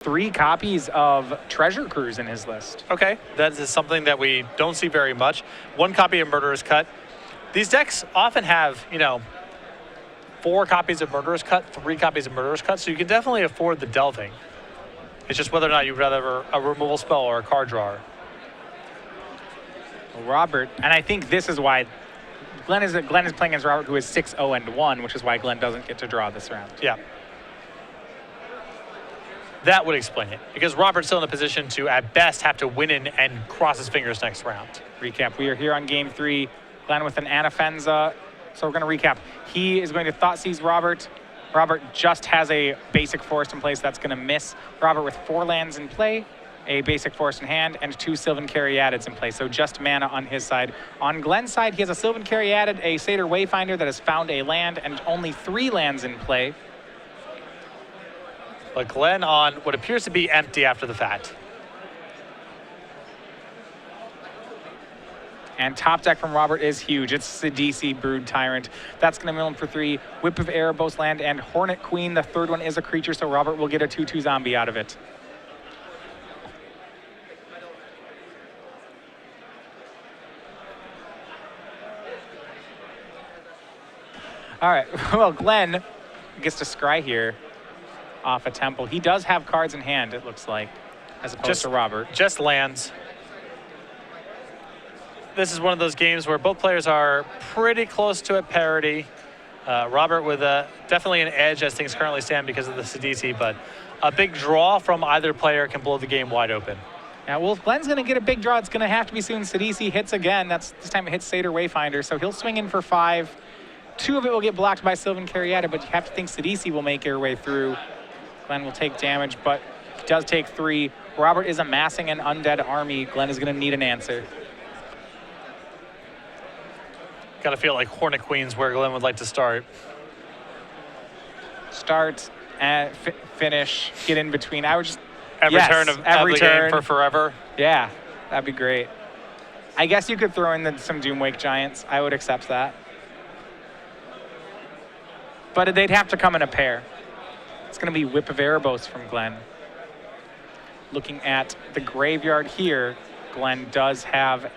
3 copies of Treasure Cruise in his list. Okay, that is something that we don't see very much. 1 copy of Murderer's Cut. These decks often have, 4 copies of Murderer's Cut, 3 copies of Murderer's Cut, so you can definitely afford the delving. It's just whether or not you'd rather a removal spell or a card drawer. Robert, and I think this is why Glenn is playing against Robert, who is 6-0-1, which is why Glenn doesn't get to draw this round. Yeah. That would explain it, because Robert's still in a position to, at best, have to win in and cross his fingers next round. Recap, we are here on game 3. Glenn with an Anafenza, so we're going to recap. He is going to Thoughtseize Robert. Robert just has a basic forest in place that's going to miss. Robert with 4 lands in play, a basic forest in hand, and 2 Sylvan Caryatids in play, so just mana on his side. On Glenn's side, he has a Sylvan Caryatid, a Satyr Wayfinder that has found a land, and only 3 lands in play. But Glenn on what appears to be empty after the fact. And top deck from Robert is huge. It's Sidisi, Brood Tyrant. That's going to mill him for 3. Whip of Erebos land and Hornet Queen. The third one is a creature, so Robert will get a 2/2 zombie out of it. All right, well, Glenn gets to scry here off a temple. He does have cards in hand, it looks like, as opposed to Robert. Just lands. This is one of those games where both players are pretty close to a parity. Robert with definitely an edge as things currently stand because of the Sidisi, but a big draw from either player can blow the game wide open. Yeah, well, if Glenn's going to get a big draw, it's going to have to be soon. Sidisi hits again. This time it hits Satyr Wayfinder, so he'll swing in for 5. 2 of it will get blocked by Sylvan Caryatid, but you have to think Sidisi will make her way through. Glenn will take damage, but he does take 3. Robert is amassing an undead army. Glenn is going to need an answer. Got to feel like Hornet Queen's where Glenn would like to start. Start and finish, get in between. I would just every turn of the game for forever. Yeah, that'd be great. I guess you could throw in some Doomwake Giants. I would accept that. But they'd have to come in a pair. It's going to be Whip of Erebos from Glenn. Looking at the graveyard here, Glenn does have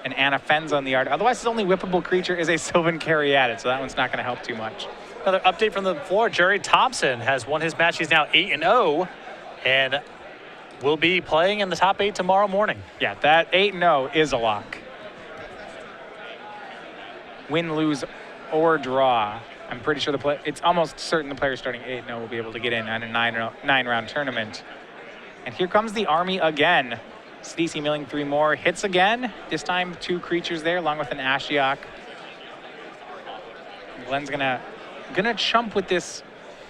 an Anafenza on the yard. Otherwise, his only whippable creature is a Sylvan Caryatid, so that one's not going to help too much. Another update from the floor. Jerry Thompson has won his match. He's now 8-0 and will be playing in the top 8 tomorrow morning. Yeah, that 8-0 is a lock. Win, lose, or draw. I'm pretty sure it's almost certain the player starting 8-0 will be able to get in on a 9-round tournament. And here comes the army again. Sidisi milling 3 more. Hits again. This time 2 creatures there along with an Ashiok. Glenn's gonna chump with this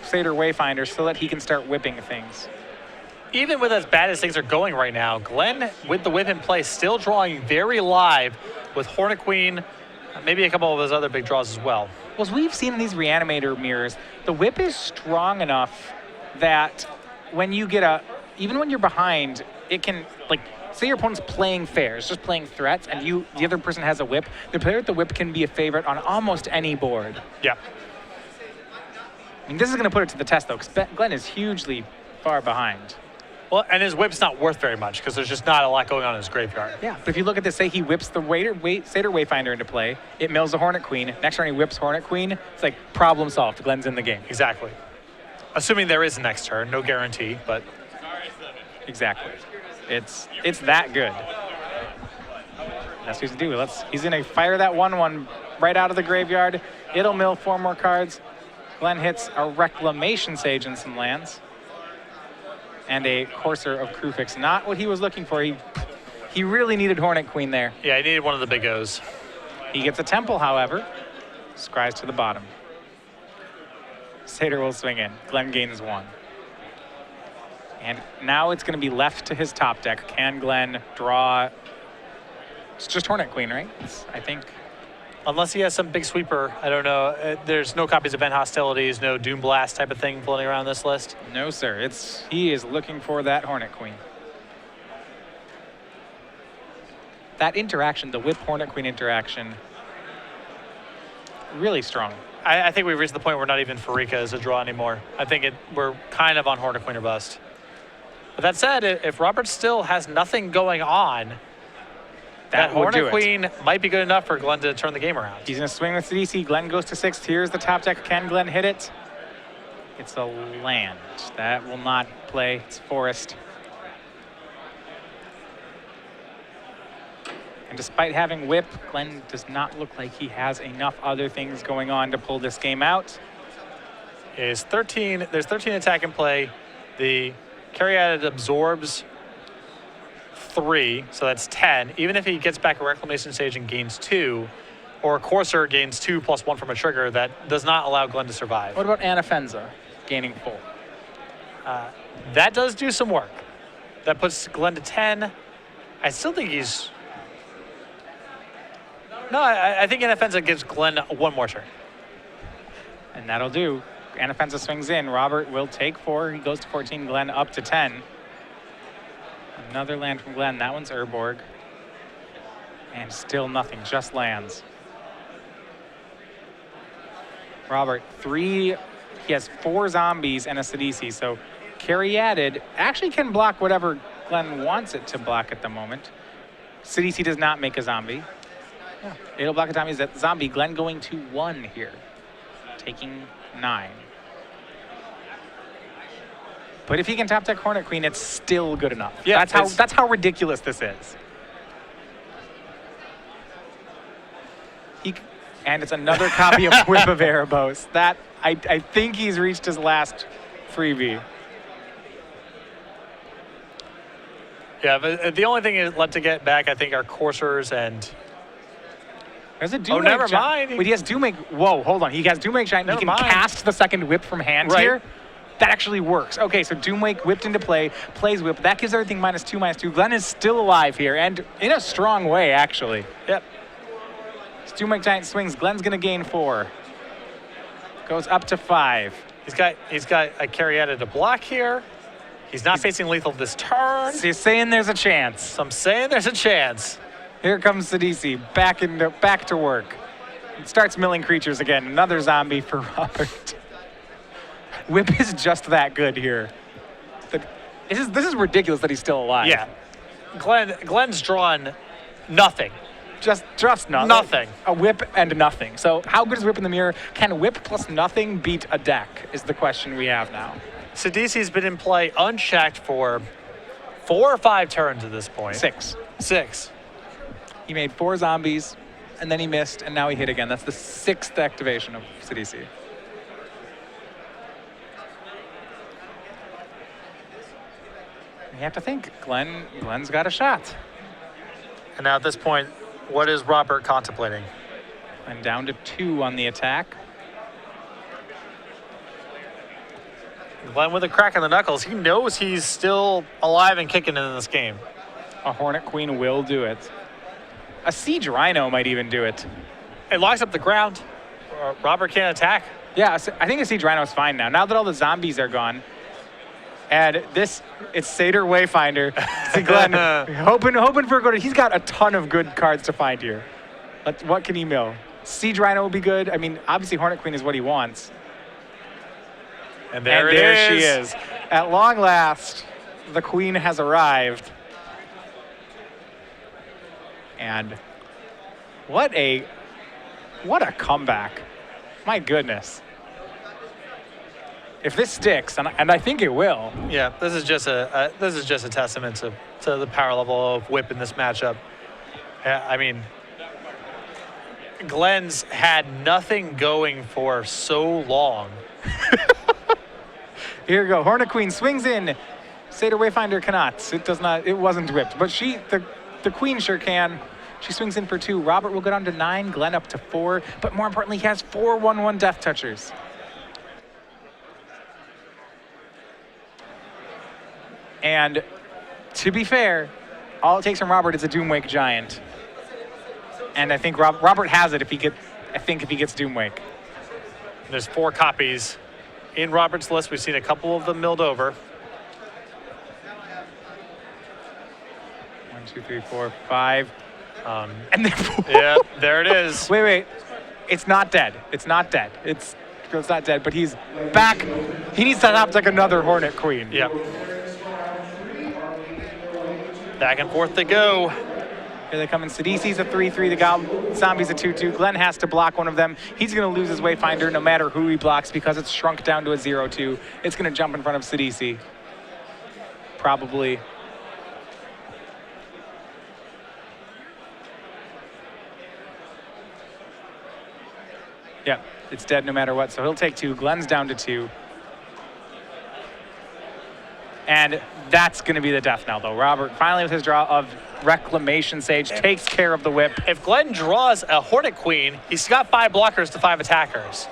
Satyr Wayfinder so that he can start whipping things. Even with as bad as things are going right now, Glenn with the whip in play still drawing very live with Hornet Queen, maybe a couple of his other big draws as well. Well, as we've seen in these Reanimator mirrors, the whip is strong enough that when you get even when you're behind, it can, like, say your opponent's playing fair, it's just playing threats, and the other person has a whip, the player with the whip can be a favorite on almost any board. Yeah. I mean, this is going to put it to the test, though, because Glenn is hugely far behind. Well, and his whip's not worth very much because there's just not a lot going on in his graveyard. Yeah, but if you look at this, say he whips the Satyr Wayfinder into play, it mills the Hornet Queen. Next turn he whips Hornet Queen. It's like problem solved. Glenn's in the game. Exactly. Assuming there is a next turn, no guarantee, but exactly. It's that good. That's what he's gonna do. He's gonna fire that 1/1 right out of the graveyard. It'll mill 4 more cards. Glenn hits a Reclamation Sage and some lands. And a Courser of Krufix. Not what he was looking for. He really needed Hornet Queen there. Yeah, he needed one of the big O's. He gets a Temple, however. Scries to the bottom. Satyr will swing in. Glenn gains 1. And now it's going to be left to his top deck. Can Glenn draw? It's just Hornet Queen, right? I think. Unless he has some big sweeper. I don't know. There's no copies of Event Hostilities, no Doom Blast type of thing floating around this list. No, sir. He is looking for that Hornet Queen. That interaction, the Whip Hornet Queen interaction, really strong. I think we've reached the point where not even Farika is a draw anymore. I think we're kind of on Hornet Queen or bust. But that said, if Robert still has nothing going on, that would do Hornet it. Queen might be good enough for Glenn to turn the game around. He's going to swing with DC. Glenn goes to 6. Here's the top deck. Can Glenn hit it? It's a land. That will not play. It's forest. And despite having whip, Glenn does not look like he has enough other things going on to pull this game out. There's 13 attack in play. The Caryatid absorbs 3, so that's 10. Even if he gets back a Reclamation Stage and gains 2, or a Courser gains 2 plus 1 from a trigger, that does not allow Glenn to survive. What about Anafenza gaining full? That does do some work. That puts Glenn to 10. I still think he's... No, I think Anafenza gives Glenn one more turn. And that'll do. Anafenza swings in. Robert will take 4. He goes to 14. Glenn up to 10. Another land from Glenn. That one's Urborg. And still nothing, just lands. Robert, 3. He has 4 zombies and a Sidisi. So Caryatid actually can block whatever Glenn wants it to block at the moment. Sidisi does not make a zombie. Yeah. It'll block a zombie. Glenn going to 1 here. Taking 9. But if he can top deck Hornet Queen, it's still good enough. Yeah, that's how ridiculous this is. And it's another copy of Whip of Erebos. That I think he's reached his last freebie. Yeah, but the only thing left to get back, I think, are Coursers and... There's a Doom never mind. Wait, he has Doom Make. Whoa, hold on. He has Doom Make Giant. He can cast the second whip from hand here. That actually works. Okay, so Doom Wake whipped into play, plays whip. That gives everything -2/-2. Glenn is still alive here, and in a strong way, actually. Yep. Doom Wake Giant swings. Glenn's gonna gain 4. Goes up to 5. He's got a Caryatid to block here. He's not facing lethal this turn. So you're saying there's a chance. So I'm saying there's a chance. Here comes Sidisi, back to work. It starts milling creatures again. Another zombie for Robert. Whip is just that good here. This is ridiculous that he's still alive. Yeah. Glenn's drawn nothing. Just nothing. Nothing. A whip and nothing. So how good is whip in the mirror? Can whip plus nothing beat a deck is the question we have now. Sidisi's been in play unchecked for 4 or 5 turns at this point. 6. 6. He made 4 zombies, and then he missed, and now he hit again. That's the 6th activation of Sidisi. You have to think, Glenn's got a shot. And now at this point, what is Robert contemplating? And down to 2 on the attack. Glenn with a crack in the knuckles. He knows he's still alive and kicking in this game. A Hornet Queen will do it. A Siege Rhino might even do it. It locks up the ground. Robert can't attack. Yeah, I think a Siege Rhino is fine now. Now that all the zombies are gone. And it's Satyr Wayfinder. See Glenn, hoping for a good. He's got a ton of good cards to find here. What can he mill? Siege Rhino will be good. I mean, obviously Hornet Queen is what he wants. And there she is. At long last, the Queen has arrived. And what a comeback. My goodness. If this sticks, and I think it will. Yeah, this is just a testament to the power level of Whip in this matchup. I mean, Glenn's had nothing going for so long. Here we go. Hornet Queen swings in. Satyr Wayfinder cannot. It does not. It wasn't whipped, but the Queen sure can. She swings in for 2. Robert will go down to 9. Glenn up to 4. But more importantly, he has 4 1/1 Death Touchers. And to be fair, all it takes from Robert is a Doomwake Giant. And I think Robert has it if he gets Doomwake. There's 4 copies in Robert's list. We've seen a couple of them milled over. 1, 2, 3, 4, 5. And then 4. Yeah, there it is. Wait. It's not dead. It's not dead. It's not dead, but he's back. He needs to have like another Hornet Queen. Yeah. Back and forth they go. Here they come in. Sidisi's a 3-3. The Zombie's a 2-2. Glenn has to block one of them. He's going to lose his Wayfinder no matter who he blocks because it's shrunk down to a 0-2. It's going to jump in front of Sidisi. Probably. Yeah, it's dead no matter what. So he'll take 2. Glenn's down to 2. And that's going to be the death knell, though. Robert, finally with his draw of Reclamation Sage, takes care of the whip. If Glenn draws a Hornet Queen, he's got 5 blockers to 5 attackers.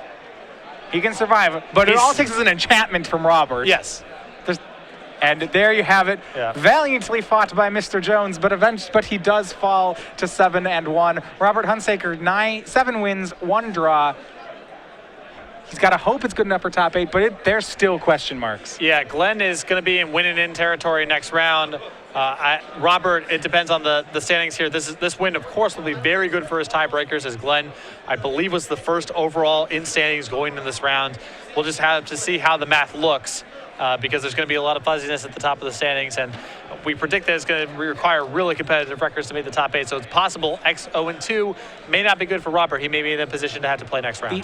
He can survive, but it all takes is an enchantment from Robert. Yes. And there you have it. Yeah. Valiantly fought by Mr. Jones, but he does fall to 7-1. Robert Hunsaker, 7 wins, 1 draw. He's got to hope it's good enough for top 8, but there's still question marks. Yeah, Glenn is going to be in win-in territory next round. Robert, it depends on the standings here. This win, of course, will be very good for his tiebreakers, as Glenn, I believe, was the first overall in standings going in this round. We'll just have to see how the math looks because there's going to be a lot of fuzziness at the top of the standings, and we predict that it's going to require really competitive records to make the top 8, so it's possible X 0-2 may not be good for Robert. He may be in a position to have to play next round.